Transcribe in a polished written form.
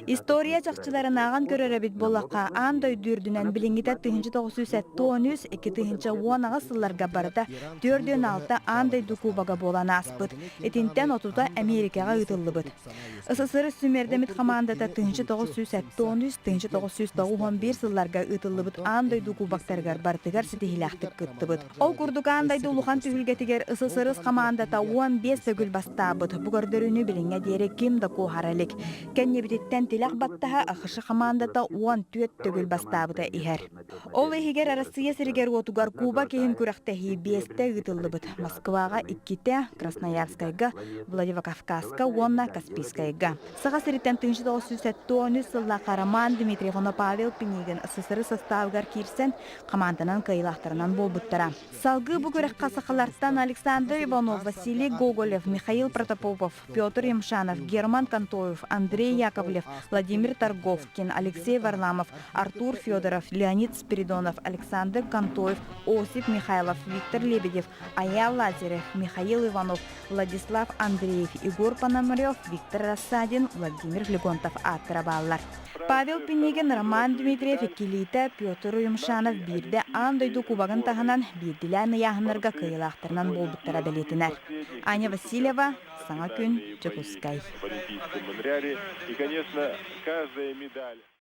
История чакчыларын аған көрөрөбит болаққа андай дүрдүнен билингите 1913 210 сылларга барыта 4-6 андай дукубага болана аспыт. Этинтен отута Америкага ытыллыбыт. СССР сүмердемит командата 1913-1991 сылларга ытыллыбыт андай дукубактаргар бартыгар ситихилахтык кыттыбыт. Ол курдука андай дулухан түгүлгетигер СССР командата 15 төгүл бастабыт. Бугардөрүнү билиңе диэре ким да кухаралик. Кеннебититтен тилах баттаха ахышы командата 14 төгүл бастабыта ихер. Ол ихигер Россия сиригер отугар Куба кехин күрәхтәһи 5-те ытыллыбыт. Москвага 2-те, Красноярскайга, Владивокавказка, Уонна, Каспийскайга. Сага сириттен 1913 сылла Караман Дмитриев оны Павел Пинигин СССР составгар кирсен команданан кайылахтарынан болбуттара. Салгы бу күрәх касакалардан Александр Иванов, Василий Гоголев, Михаил Протопопов, Петр Емшанов, Герман Кантоев, Андрей Яковлев, Владимир Торговкин, Алексей Варламов, Артур Федоров, Леонид Спиридонов, Александр Кантоев, Осип Михайлов, Виктор Лебедев, Ая Лазарев, Михаил Иванов, Владислав Андреев, Егор Пономарев, Виктор Рассадин, Владимир Легонтов атырабаллар. Павел Пинигин, Роман Дмитриев, Килита, Петр Юмшанов бирде андойду кубагын таханан бирдилән яһынырга кыйлахтарынан болбуттара белетинер. Аня Васильева, Саңа күн, Чекускай.